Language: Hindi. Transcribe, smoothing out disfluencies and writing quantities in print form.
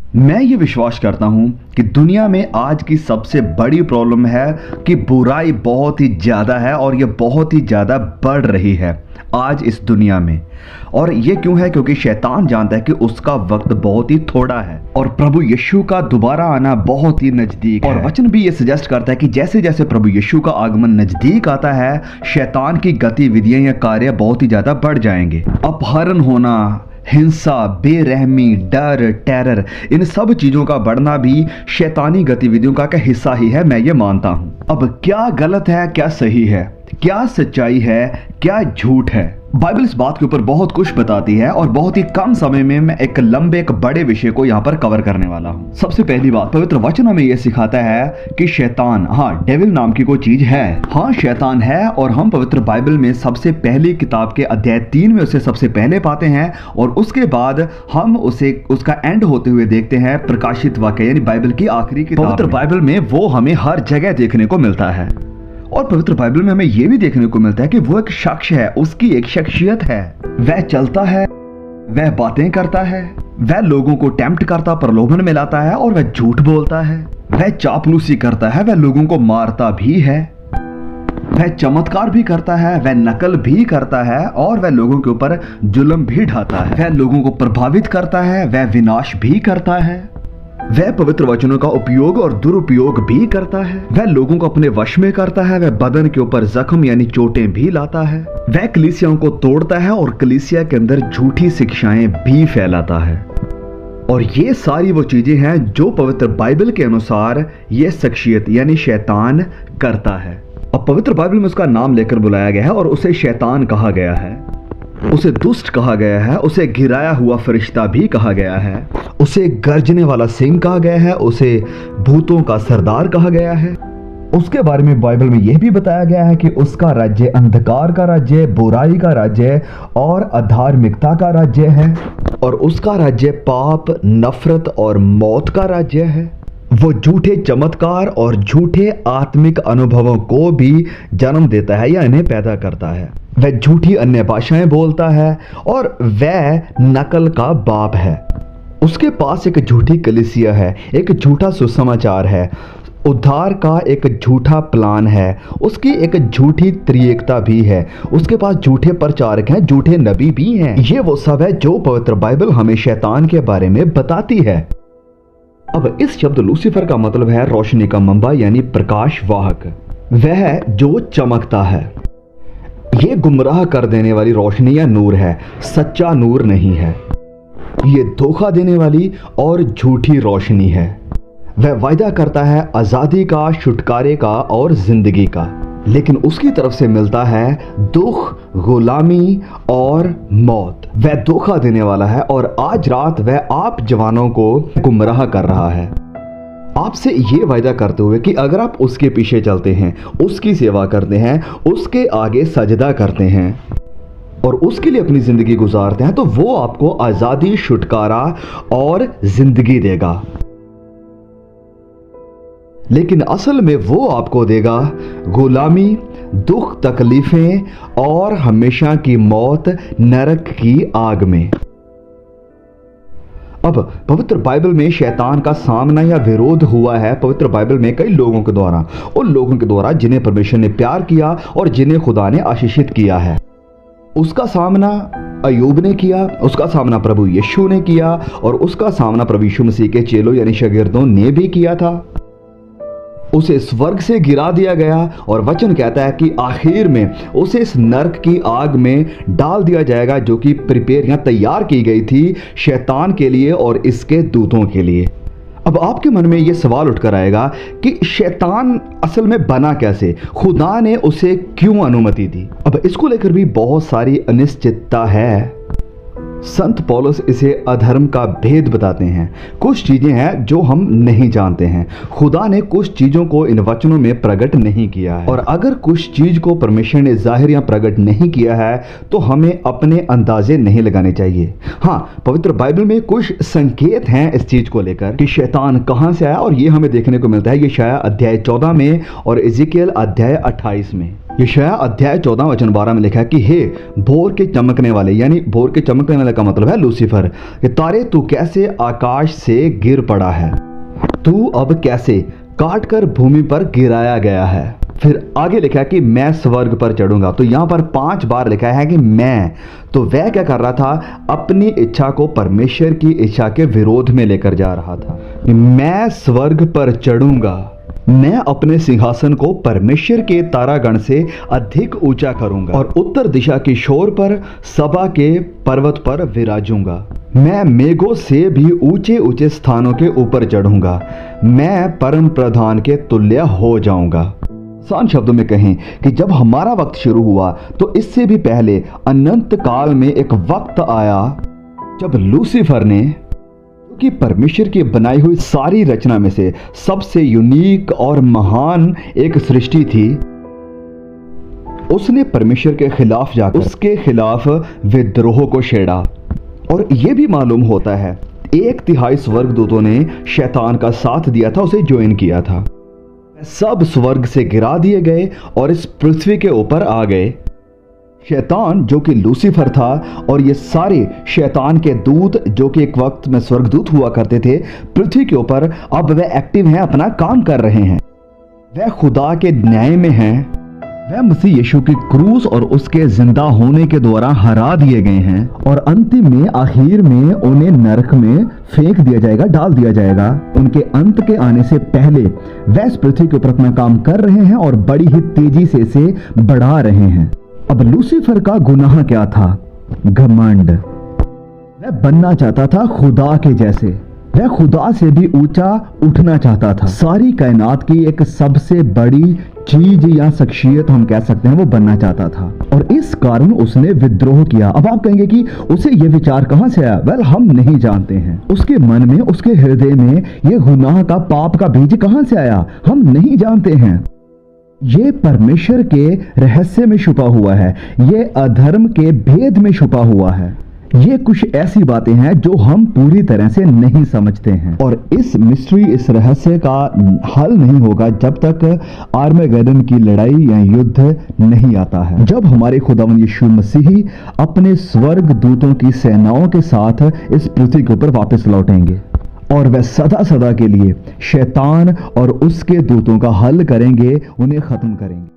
मैं ये विश्वास करता हूँ कि दुनिया में आज की सबसे बड़ी प्रॉब्लम है कि बुराई बहुत ही ज़्यादा है और ये बहुत ही ज़्यादा बढ़ रही है आज इस दुनिया में। और ये क्यों है? क्योंकि शैतान जानता है कि उसका वक्त बहुत ही थोड़ा है और प्रभु यीशु का दोबारा आना बहुत ही नज़दीक है। और वचन भी ये सजेस्ट करता है कि जैसे जैसे प्रभु यीशु का आगमन नज़दीक आता है, शैतान की गतिविधियाँ या कार्य बहुत ही ज़्यादा बढ़ जाएंगे। अपहरण होना, हिंसा, बेरहमी, डर, टेरर, इन सब चीज़ों का बढ़ना भी शैतानी गतिविधियों का हिस्सा ही है, मैं ये मानता हूँ। अब क्या गलत है, क्या सही है, क्या सच्चाई है, क्या झूठ है? बाइबल इस बात के ऊपर बहुत कुछ बताती है और बहुत ही कम समय में मैं एक लंबे एक बड़े विषय को यहाँ पर कवर करने वाला हूँ। सबसे पहली बात, पवित्र वचन हमें यह सिखाता है कि शैतान, डेविल नाम की कोई चीज है। शैतान है और हम पवित्र बाइबल में सबसे पहली किताब के अध्याय 3 में उसे सबसे पहले पाते हैं और उसके बाद हम उसे उसका एंड होते हुए देखते हैं प्रकाशित वाक्य यानी बाइबल की आखिरी किताब। पवित्र बाइबल में वो हमें हर जगह देखने को मिलता है और पवित्र बाइबल में हमें यह भी देखने को मिलता है कि वो एक शख्स है, उसकी एक शख्सियत है। वह चलता है, वह बातें करता है, वह लोगों को टेम्प्ट करता, प्रलोभन में लाता है और वह झूठ बोलता है। वह चापलूसी करता है, वह लोगों को मारता भी है, वह चमत्कार भी करता है, वह नकल भी करता है और वह लोगों के ऊपर जुल्म भी ढाता है। वह लोगों को प्रभावित करता है, वह विनाश भी करता है। वह पवित्र वचनों का उपयोग और दुरुपयोग भी करता है। वह लोगों को अपने वश में करता है। वह बदन के ऊपर जख्म यानी चोटें भी लाता है। वह कलीसियाओं को तोड़ता है और कलीसिया के अंदर झूठी शिक्षाएं भी फैलाता है। और ये सारी वो चीजें हैं जो पवित्र बाइबल के अनुसार ये शख्सियत यानी शैतान करता है। अब पवित्र बाइबल में उसका नाम लेकर बुलाया गया है और उसे शैतान कहा गया है, उसे दुष्ट कहा गया है, उसे गिराया हुआ फरिश्ता भी कहा गया है, उसे गर्जने वाला सिंह कहा गया है, उसे भूतों का सरदार कहा गया है। उसके बारे में बाइबल में यह भी बताया गया है कि उसका राज्य अंधकार का राज्य, बुराई का राज्य और अधार्मिकता का राज्य है और उसका राज्य पाप, नफरत और मौत का राज्य है। वो झूठे चमत्कार और झूठे आत्मिक अनुभवों को भी जन्म देता है या इन्हें पैदा करता है। वह झूठी अन्य भाषाएं बोलता है और वह नकल का बाप है। उसके पास एक झूठी कलीसिया है, एक झूठा सुसमाचार है, उद्धार का एक झूठा प्लान है, उसकी एक झूठी त्रिएकता भी है, उसके पास झूठे प्रचारक हैं, झूठे नबी भी हैं। ये वो सब है जो पवित्र बाइबल हमें शैतान के बारे में बताती है। अब इस शब्द लूसीफर का मतलब है रोशनी का मंबा यानी प्रकाश वाहक, वह जो चमकता है। ये गुमराह कर देने वाली रोशनी या नूर है, सच्चा नूर नहीं है। ये धोखा देने वाली और झूठी रोशनी है। वह वायदा करता है आजादी का, छुटकारे का और जिंदगी का, लेकिन उसकी तरफ से मिलता है दुख, गुलामी और मौत। वह धोखा देने वाला है और आज रात वह आप जवानों को गुमराह कर रहा है, आपसे ये वायदा करते हुए कि अगर आप उसके पीछे चलते हैं, उसकी सेवा करते हैं, उसके आगे सजदा करते हैं और उसके लिए अपनी जिंदगी गुजारते हैं तो वो आपको आजादी, छुटकारा और जिंदगी देगा। लेकिन असल में वो आपको देगा गुलामी, दुख, तकलीफें और हमेशा की मौत नरक की आग में। अब पवित्र बाइबल में शैतान का सामना या विरोध हुआ है पवित्र बाइबल में कई लोगों के द्वारा, उन लोगों के द्वारा जिन्हें परमेश्वर ने प्यार किया और जिन्हें खुदा ने आशीषित किया है। उसका सामना अय्यूब ने किया, उसका सामना प्रभु यीशु ने किया और उसका सामना प्रभु यीशु मसीह के चेलों यानी शागिर्दों ने भी किया था। उसे स्वर्ग से गिरा दिया गया और वचन कहता है कि आखिर में उसे इस नरक की आग में डाल दिया जाएगा जो कि प्रिपेयर या तैयार की गई थी शैतान के लिए और इसके दूतों के लिए। अब आपके मन में यह सवाल उठकर आएगा कि शैतान असल में बना कैसे, खुदा ने उसे क्यों अनुमति दी? अब इसको लेकर भी बहुत सारी अनिश्चितता है। संत पौलुस इसे अधर्म का भेद बताते हैं। कुछ चीजें हैं जो हम नहीं जानते हैं। खुदा ने कुछ चीजों को इन वचनों में प्रकट नहीं किया है और अगर कुछ चीज को परमेश्वर ने जाहिर या प्रकट नहीं किया है तो हमें अपने अंदाजे नहीं लगाने चाहिए। पवित्र बाइबल में कुछ संकेत हैं इस चीज को लेकर कि शैतान कहां से आया और ये हमें देखने को मिलता है यशायाह अध्याय 14 में और इज़ेकियल अध्याय 28 में। यशायाह अध्याय 14 वचन 12 में लिखा है कि हे भोर के चमकने वाले, यानी भोर के चमकने वाले का मतलब है लूसीफर, कि तारे तू कैसे आकाश से गिर पड़ा है, तू अब कैसे काट कर भूमि पर गिराया गया है। फिर आगे लिखा है कि मैं स्वर्ग पर चढ़ूंगा। तो यहाँ पर 5 बार लिखा है कि मैं, तो वह क्या कर रहा था, अपनी इच्छा को परमेश्वर की इच्छा के विरोध में लेकर जा रहा था। मैं स्वर्ग पर चढ़ूंगा, मैं अपने सिंहासन को परमेश्वर के तारागण से अधिक ऊंचा करूंगा और उत्तर दिशा की शोर पर सभा के पर्वत पर विराजूंगा। मैं मेघों से भी ऊंचे ऊंचे स्थानों के ऊपर चढ़ूंगा, मैं परम प्रधान के तुल्य हो जाऊंगा। आसान शब्दों में कहें कि जब हमारा वक्त शुरू हुआ तो इससे भी पहले अनंत काल में एक वक्त आया जब लूसीफर ने, कि परमेश्वर की बनाई हुई सारी रचना में से सबसे यूनिक और महान एक सृष्टि थी, उसने परमेश्वर के खिलाफ जाकर उसके खिलाफ विद्रोह को छेड़ा। और यह भी मालूम होता है 1/3 स्वर्गदूतों ने शैतान का साथ दिया था, उसे ज्वाइन किया था। सब स्वर्ग से गिरा दिए गए और इस पृथ्वी के ऊपर आ गए। शैतान जो कि लूसीफर था और ये सारे शैतान के दूत जो कि एक वक्त में स्वर्गदूत हुआ करते थे पृथ्वी के ऊपर, अब वह एक्टिव हैं, अपना काम कर रहे हैं। वह खुदा के न्याय में हैं, वह मसीह यीशु की क्रूस और उसके जिंदा होने के द्वारा हरा दिए गए हैं और अंतिम में आखिर में उन्हें नरक में फेंक दिया जाएगा, डाल दिया जाएगा। उनके अंत के आने से पहले वह इस पृथ्वी के ऊपर अपना काम कर रहे हैं और बड़ी ही तेजी से इसे बढ़ा रहे हैं। अब लूसीफर का गुनाह क्या था? घमंड। वह बनना चाहता था खुदा के जैसे, वह खुदा से भी ऊंचा उठना चाहता था। सारी कायनात की एक सबसे बड़ी चीज या शख्सियत हम कह सकते हैं वो बनना चाहता था और इस कारण उसने विद्रोह किया। अब आप कहेंगे कि उसे ये विचार कहां से आया? वेल, हम नहीं जानते हैं। उसके मन में, उसके हृदय में ये गुनाह का, पाप का बीज कहां से आया? हम नहीं जानते हैं। ये परमेश्वर के रहस्य में छुपा हुआ है, ये अधर्म के भेद में छुपा हुआ है। ये कुछ ऐसी बातें हैं जो हम पूरी तरह से नहीं समझते हैं और इस मिस्ट्री, इस रहस्य का हल नहीं होगा जब तक आर्मेगेडन की लड़ाई या युद्ध नहीं आता है, जब हमारे खुदावंद यीशु मसीह अपने स्वर्ग दूतों की सेनाओं के साथ इस पृथ्वी के ऊपर वापस लौटेंगे और वह सदा सदा के लिए शैतान और उसके दूतों का हल करेंगे, उन्हें खत्म करेंगे।